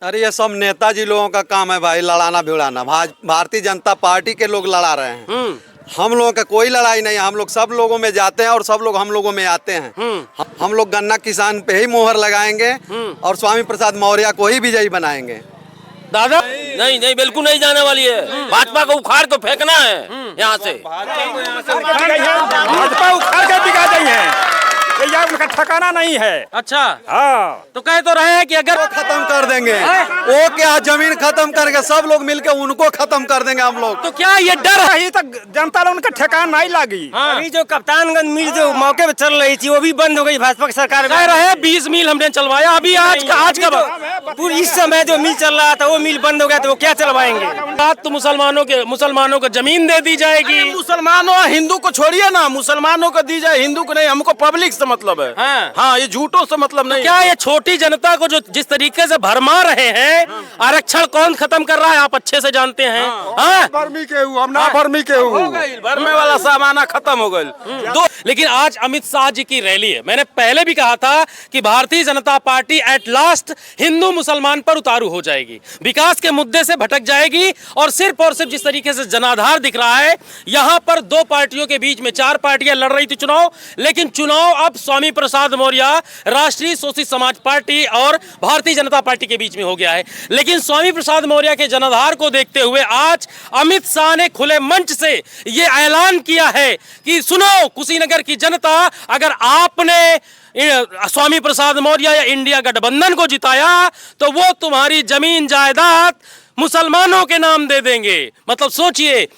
अरे ये सब नेताजी लोगों का काम है भाई, लड़ाना भिड़ाना। भारतीय जनता पार्टी के लोग लड़ा रहे हैं। हम लोगों का कोई लड़ाई नहीं है। हम लोग सब लोगों में जाते हैं और सब लोग हम लोगों में आते हैं। हम लोग गन्ना किसान पे ही मोहर लगाएंगे और स्वामी प्रसाद मौर्य को ही विजयी बनाएंगे। दादा नहीं नहीं बिल्कुल नहीं जाने वाली है। भाजपा को उखाड़ के फेंकना है यहाँ से। भाजपा उखाड़ के बिका गई है, ये उनका ठिकाना नहीं है। अच्छा हाँ, तो कह तो रहे हैं कि अगर वो खत्म कर देंगे, वो क्या जमीन खत्म करके सब लोग मिलके उनको खत्म कर देंगे हम लोग। तो क्या ये डर है? अभी तक जनता लोग उनका ठिकाना नहीं लगी। अभी जो कप्तानगंज मिल जो मौके पे चल रही थी वो भी बंद हो गई भाजपा की सरकार में। कह रहे हैं 20 मील हमने चलवाया। अभी आज का पूरी इस समय जो मिल चल रहा था वो मिल बंद हो गया तो वो क्या चलवाएंगे। बात तो मुसलमानों को जमीन दे दी जाएगी। मुसलमानों हिंदू को छोड़िए ना, मुसलमानों को दी जाए, हिंदू को नहीं। हमको पब्लिक से मतलब है। हाँ, ये झूठों से मतलब नहीं। क्या ये छोटी जनता को जो जिस तरीके से भरमा रहे हैं, आरक्षण कौन खत्म कर रहा है आप अच्छे से जानते हैं। भरमी के हूँ, हम ना भरमी के हूँ। भरने वाला सामाना खत्म हो गया। लेकिन आज अमित शाह जी की रैली है। मैंने पहले भी कहा था कि Bharatiya Janata party at last Hindu मुसलमान पर उतारू हो जाएगी, विकास के मुद्दे से भटक जाएगी और सिर्फ जिस तरीके से जनाधार दिख रहा है, यहाँ पर दो पार्टियों के बीच में 4 पार्टियां लड़ रही थी चुनाव, लेकिन चुनाव अब स्वामी प्रसाद मौर्य राष्ट्रीय शोषित समाज पार्टी और भारतीय जनता पार्टी के बीच में हो गया है। लेकिन स्वामी प्रसाद मौर्य के जनाधार को देखते हुए आज अमित शाह ने खुले मंच से यह ऐलान किया है कि सुनो कुशीनगर की जनता, अगर आपने स्वामी प्रसाद मौर्य या इंडिया गठबंधन को जिताया तो वो तुम्हारी जमीन जायदाद मुसलमानों के नाम दे देंगे। मतलब सोचिए,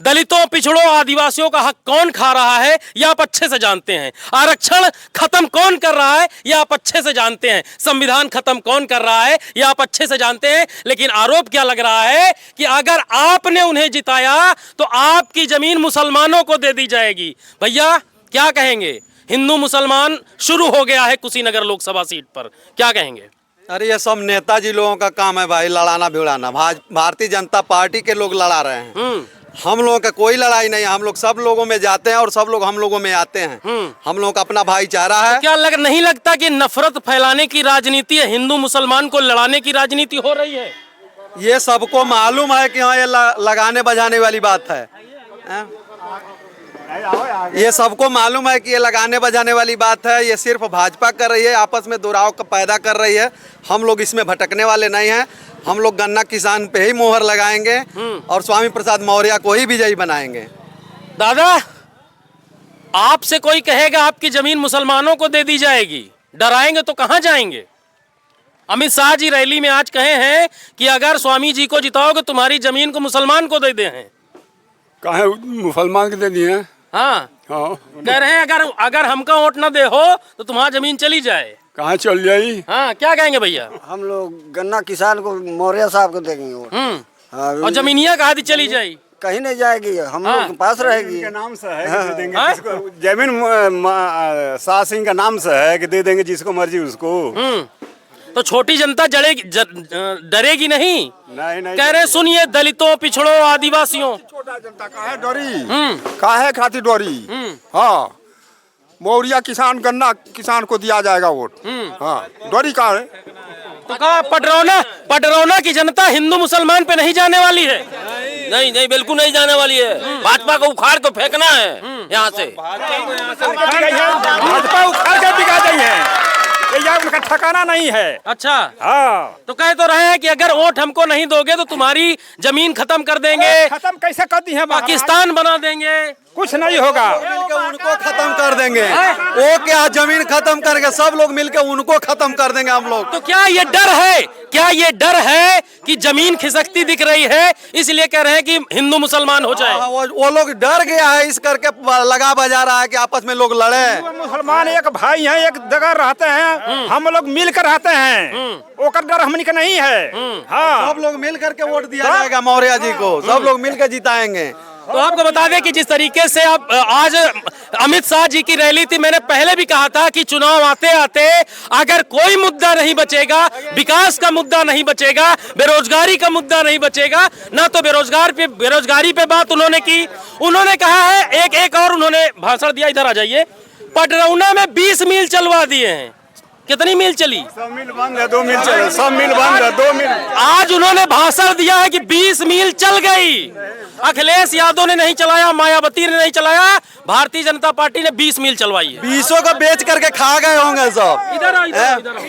दलितों, पिछड़ों, आदिवासियों का हक कौन खा रहा है यह आप अच्छे से जानते हैं। आरक्षण खत्म कौन कर रहा है यह आप अच्छे से जानते हैं। संविधान खत्म कौन कर रहा है यह आप अच्छे से जानते हैं। लेकिन आरोप क्या लग रहा है कि अगर आपने उन्हें जिताया तो आपकी जमीन मुसलमानों को दे दी जाएगी। भैया क्या कहेंगे? हिंदू मुसलमान शुरू हो गया है कुशीनगर लोकसभा सीट पर, क्या कहेंगे? अरे ये सब नेताजी लोगों का काम है भाई, लड़ाना भिड़ाना। भारतीय जनता पार्टी के लोग लड़ा रहे हैं। हम लोगों का कोई लड़ाई नहीं है। हम लोग सब लोगों में जाते हैं और सब लोग हम लोगों में आते हैं। हम लोगों का अपना भाईचारा है। तो क्या नहीं लगता कि नफरत फैलाने की राजनीति है, हिंदू मुसलमान को लड़ाने की राजनीति हो रही है? ये सबको मालूम है कि हाँ ये लगाने बजाने वाली बात है। ये सबको मालूम है कि ये लगाने बजाने वाली बात है। ये सिर्फ भाजपा कर रही है, आपस में दुराव पैदा कर रही है। हम लोग इसमें भटकने वाले नहीं हैं। हम लोग गन्ना किसान पे ही मोहर लगाएंगे और स्वामी प्रसाद मौर्य को ही विजयी बनाएंगे। दादा, आपसे कोई कहेगा आपकी जमीन मुसलमानों को दे दी जाएगी, डराएंगे तो कहां जाएंगे? अमित शाह जी रैली में आज कहे हैं कि अगर स्वामी जी को जिताओगे तुम्हारी जमीन को मुसलमान को दे दे हैं। कहे मुसलमान के दे दिए? हाँ, कह रहे हैं अगर हमका वोट न दे हो तो तुम्हारी जमीन चली जाए। कहाँ चल जाई? हाँ, क्या कहेंगे भैया? हम लोग गन्ना किसान को मौर्य साहब को देंगे वोट। हाँ, और जमीनिया कहा थी चली जाएगी? कहीं नहीं जाएगी, हम लोग के पास रहेगी। नाम से है कि दे देंगे जिसको, जमीन शाह सिंह का नाम से है कि दे देंगे जिसको मर्जी उसको। तो छोटी जनता डरेगी नहीं? नहीं कह रहे सुनिए, दलितों, पिछड़ों, आदिवासियों, छोटा जनता काहे डरी, काहे खातिर डरी? हाँ, मौर्य किसान गन्ना किसान को दिया जाएगा वोट। हाँ, डरी का है? तो कहा पडरौना की जनता हिंदू मुसलमान पे नहीं जाने वाली है। नहीं नहीं बिल्कुल नहीं जाने वाली है। भाजपा को उखाड़ के फेंकना है यहाँ से। भाजपा उखाड़ के बिका गई है, ये उनका ठिकाना नहीं है। अच्छा हाँ, तो कह तो रहे हैं कि अगर वोट हमको नहीं दोगे तो तुम्हारी जमीन खत्म कर देंगे, खत्म कैसे कर दी है? पाकिस्तान बना देंगे, कुछ नहीं होगा। मिलके उनको खत्म कर देंगे। वो क्या जमीन खत्म करके सब लोग मिलके उनको खत्म कर देंगे हम लोग। तो क्या ये डर है? क्या ये डर है कि जमीन खिसकती दिख रही है इसलिए कह रहे हैं कि हिंदू मुसलमान हो जाए? वो लोग डर गया है, इस करके लगा बजा रहा है कि आपस में लोग लड़े। मुसलमान एक भाई हैं, एक जगह रहते हैं, हम लोग मिलकर रहते हैं, ओकर डर हमनी का नहीं है। हाँ, सब लोग मिल करके वोट दिया जाएगा मौर्य जी को, सब लोग मिलकर जिताएंगे। तो आपको बता दें कि जिस तरीके से आप आज अमित शाह जी की रैली थी, मैंने पहले भी कहा था कि चुनाव आते आते अगर कोई मुद्दा नहीं बचेगा, विकास का मुद्दा नहीं बचेगा, बेरोजगारी का मुद्दा नहीं बचेगा, ना तो बेरोजगारी पे बात उन्होंने की। उन्होंने कहा है एक और उन्होंने भाषण दिया, इधर आ जाइए, पडरौना में 20 मील चलवा दिए हैं। कितनी मील चली? सब मिल बंद है, 2 मील चले, सब मिल बंद है, 2 मील। आज उन्होंने भाषण दिया है कि 20 मील चल गई। अखिलेश यादव ने नहीं चलाया, मायावती ने नहीं चलाया, भारतीय जनता पार्टी ने 20 मील चलवाई है। 20 को बेच करके खा गए होंगे सब। इधर आओ, इधर आओ, इधर आओ।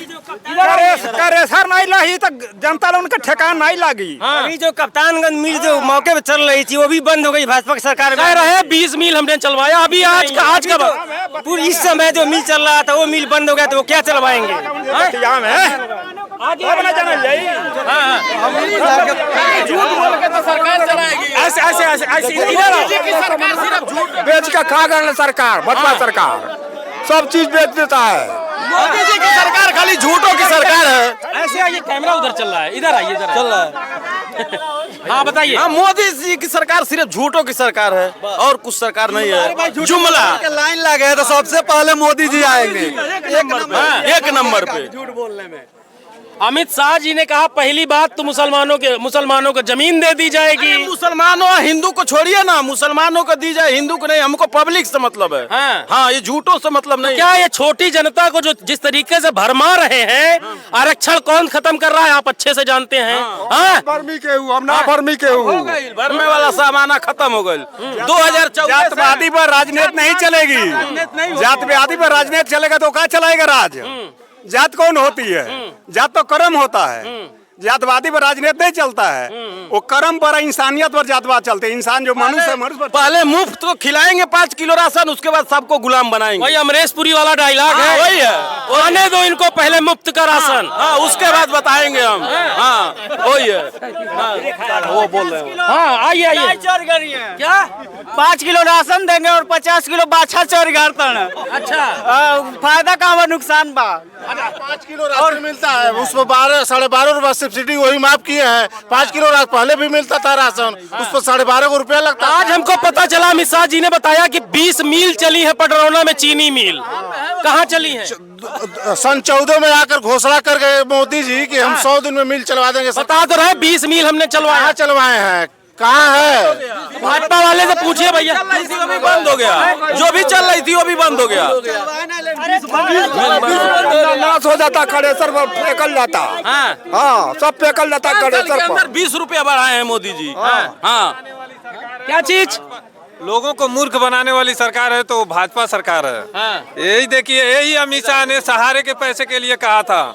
करेसर नहीं लगी तो जनता लोगों का ठेकान नहीं लगी। अभी जो कप्तानगंज मिल जो मौके पे चल रही थी वो भी बंद हो गई भाजपा की सरकार में। कह रहे 20 मील हमने चलवाया। अभी आज का पूरी इस समय जो मिल चल रहा था वो मिल बंद हो गया तो वो क्या चलवाएंगे? ऐसे ऐसे ऐसे ऐसे इधर आओ। बेच के खा गए सरकार, बदला सरकार सब चीज बेच देता है। मोदी जी की सरकार खाली झूठों की सरकार है। ऐसे आइए, कैमरा उधर चल रहा है, इधर आइए, इधर चल रहा है। हाँ बताइए। हाँ, मोदी जी की सरकार सिर्फ झूठों की सरकार है और कुछ सरकार नहीं है। जुमला लाइन लगे तो सबसे पहले मोदी जी आएंगे एक नंबर पे। झूठ बोलने में। अमित शाह जी ने कहा पहली बात तो मुसलमानों को जमीन दे दी जाएगी। मुसलमानों हिंदू को छोड़िए ना, मुसलमानों को दी जाए, हिंदू को नहीं। हमको पब्लिक से मतलब है। हाँ, ये झूठों से मतलब नहीं। क्या ये छोटी जनता को जो जिस तरीके से भरमा रहे हैं, आरक्षण कौन खत्म कर रहा है आप अच्छे से जानते हैं। भरमी के हूँ, हम ना भरमी के हूँ। भरने वाला सामाना खत्म हो गई। 2014 जातवादी पर राजनीति नहीं चलेगी। जातवादी पर राजनीति चलेगा तो क्या चलाएगा राज? जात कौन होती है? जात तो कर्म होता है। जातवादी पर राजनीति नहीं चलता है, वो कर्म पर, इंसानियत पर जातवाद चलते हैं। इंसान जो मनुष्य है, मनुष्य पर पहले मुफ्त को खिलाएंगे 5 किलो राशन, उसके बाद सबको गुलाम बनाएंगे। वही अमरीश पुरी वाला डायलॉग है। वही है, आने दो इनको पहले मुफ्त का राशन। हाँ, उसके बाद बताएंगे हम। हाँ, वही है। वो बोल रहे हैं। हाँ, आइए आइए। क्या 5 किलो राशन देंगे और 50 किलो बाछा चोरी करता है। अच्छा, फायदा का हुआ, नुकसान बा। 5 किलो राशन मिलता है, उसमें 12 साढ़े 12 रुपए सब्सिडी वही माफ किए हैं। 5 किलो पहले भी मिलता था राशन, उस पर 12.5 रुपया लगता। आज हमको पता चला, अमित शाह जी ने बताया कि 20 मील चली है पटरौना में चीनी मिल। कहाँ चली है? सन 14 में आकर घोषणा कर गए मोदी जी कि हम 100 दिन में मिल चलवा देंगे। बता तो रहे 20 मील हमने चलवाया। चलवाए हैं, कहाँ है? भाजपा वाले से पूछिए भैया। भी बंद हो गया, जो भी चल रही थी वो भी बंद हो गया। नाश हो जाता, खड़ेसर पर फेंकल जाता। हाँ, सब फेंकल जाता खड़ेसर पर। 20 रुपया बढ़ाए हैं मोदी जी। हाँ, क्या चीज? लोगों को मूर्ख बनाने वाली सरकार है तो भाजपा सरकार है। यही देखिए, यही अमित शाह ने सहारे के पैसे के लिए कहा था,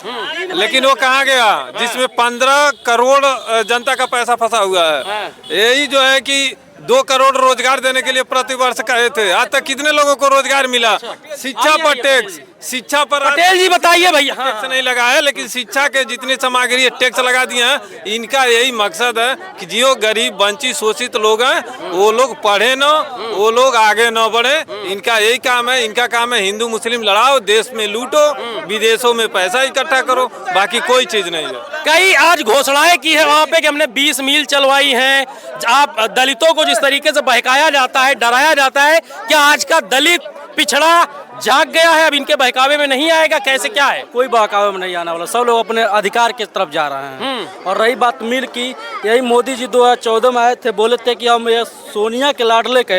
लेकिन वो कहाँ गया जिसमें 15 करोड़ जनता का पैसा फंसा हुआ है। यही जो है कि 2 करोड़ रोजगार देने के लिए प्रतिवर्ष कहे थे। आज तक कितने लोगों को रोजगार मिला? शिक्षा पर टैक्स, शिक्षा पर पटेल जी बताइए भैया। टैक्स नहीं लगा है, लेकिन शिक्षा के जितनी सामग्री टैक्स लगा दिए हैं। इनका यही मकसद है कि जो गरीब वंचित शोषित लोग हैं वो लोग पढ़े न, वो लोग आगे न बढ़े। इनका यही काम है। इनका काम है हिंदू मुस्लिम लड़ाओ, देश में लूटो, विदेशों में पैसा इकट्ठा करो, बाकी कोई चीज नहीं है। कई आज घोषणाएं की है वहाँ पे कि हमने 20 मील चलवाई है। आप दलितों को जिस तरीके से बहकाया जाता है, डराया जाता है, क्या आज का दलित पिछड़ा जाग गया है, अब इनके बहकावे में नहीं आएगा? कैसे क्या है? कोई बहकावे में नहीं आने वाला, सब लोग अपने अधिकार की तरफ जा रहे हैं। और रही बात मिल की, यही मोदी जी 2014 में आए थे, बोले थे कि हम ये सोनिया के लाडले के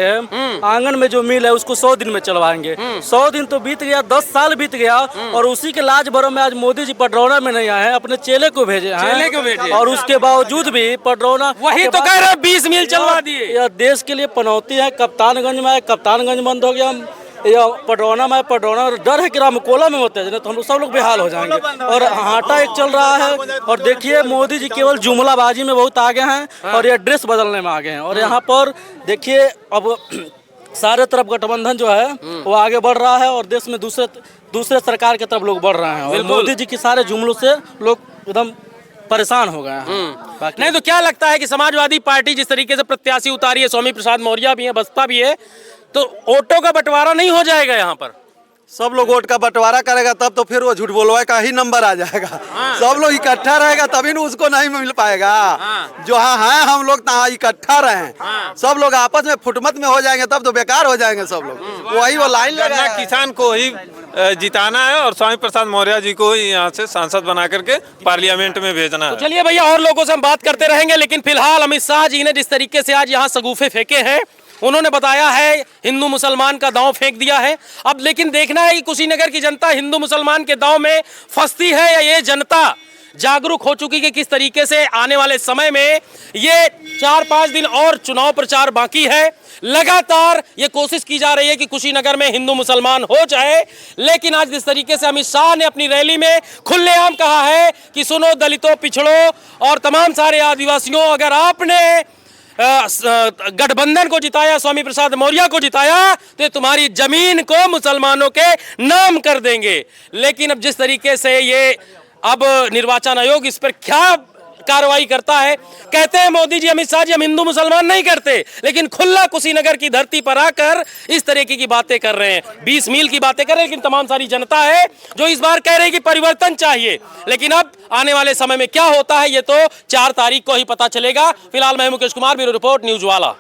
आंगन में जो मिल है उसको 100 दिन में चलवाएंगे। 100 दिन तो बीत गया, 10 साल बीत गया, और उसी के लाज भरों में आज मोदी जी पटरौना में नहीं आए हैं, अपने चेले को भेजे हैं। और उसके बावजूद भी पटरौना, वही तो कह रहे 20 मील चलवा दिए। यह देश के लिए पनौती है। कप्तानगंज में आए, कप्तानगंज बंद हो गया। या पटरौना में, पटरौना डर है कि रामकोला में होते हैं तो हम लोग सब लोग बेहाल हो जाएंगे। और हाटा एक चल रहा है। और देखिए मोदी जी केवल जुमलाबाजी में बहुत आगे हैं और ये ड्रेस बदलने में आगे हैं। और यहाँ पर देखिए अब सारे तरफ गठबंधन जो है वो आगे बढ़ रहा है और देश में दूसरे सरकार की तरफ लोग बढ़ रहे हैं। और मोदी जी के सारे जुमलों से लोग एकदम परेशान हो गए हैं। नहीं तो क्या लगता है कि समाजवादी पार्टी जिस तरीके से प्रत्याशी उतारी है, स्वामी प्रसाद मौर्य भी है, बसपा भी है, तो वोटों का बंटवारा नहीं हो जाएगा यहाँ पर? सब लोग वोट का बंटवारा करेगा तब तो फिर वो झूठ बोलवाए का ही नंबर आ जाएगा। सब लोग इकट्ठा रहेगा तभी न उसको नहीं मिल पाएगा। जो है हम लोग इकट्ठा रहे, सब लोग आपस में फुटमत में हो जाएंगे तब तो बेकार हो जाएंगे सब लोग। वही वो लाइन लगा, किसान को ही जिताना है और स्वामी प्रसाद मौर्य जी को ही यहाँ से सांसद बना करके पार्लियामेंट में भेजना है। चलिए भैया, और लोगों से हम बात करते रहेंगे, लेकिन फिलहाल अमित शाह जी ने जिस तरीके से आज यहाँ सगुफे फेंके हैं उन्होंने बताया है हिंदू मुसलमान का दांव फेंक दिया है। अब लेकिन देखना है कि कुशीनगर की जनता हिंदू मुसलमान के दांव में फंसती है या ये जनता जागरूक हो चुकी कि किस तरीके से आने वाले समय में ये 4-5 दिन और चुनाव प्रचार बाकी है। लगातार ये कोशिश की जा रही है कि कुशीनगर में हिंदू मुसलमान हो जाए, लेकिन आज जिस तरीके से अमित शाह ने अपनी रैली में खुलेआम कहा है कि सुनो दलितों, पिछड़ों और तमाम सारे आदिवासियों, अगर आपने गठबंधन को जिताया, स्वामी प्रसाद मौर्य को जिताया, तो तुम्हारी जमीन को मुसलमानों के नाम कर देंगे। लेकिन अब जिस तरीके से ये अब निर्वाचन आयोग इस पर क्या कार्रवाई करता है, कहते हैं मोदी जी, अमित शाह जी, हम हिंदू मुसलमान नहीं करते, लेकिन खुला कुशीनगर की धरती पर आकर इस तरीके की बातें कर रहे हैं, 20 मील की बातें कर रहे हैं। लेकिन तमाम सारी जनता है जो इस बार कह रही है कि परिवर्तन चाहिए। लेकिन अब आने वाले समय में क्या होता है ये तो 4 तारीख को ही पता चलेगा। फिलहाल मैं Mukesh Kumar, bureau report, news वाला।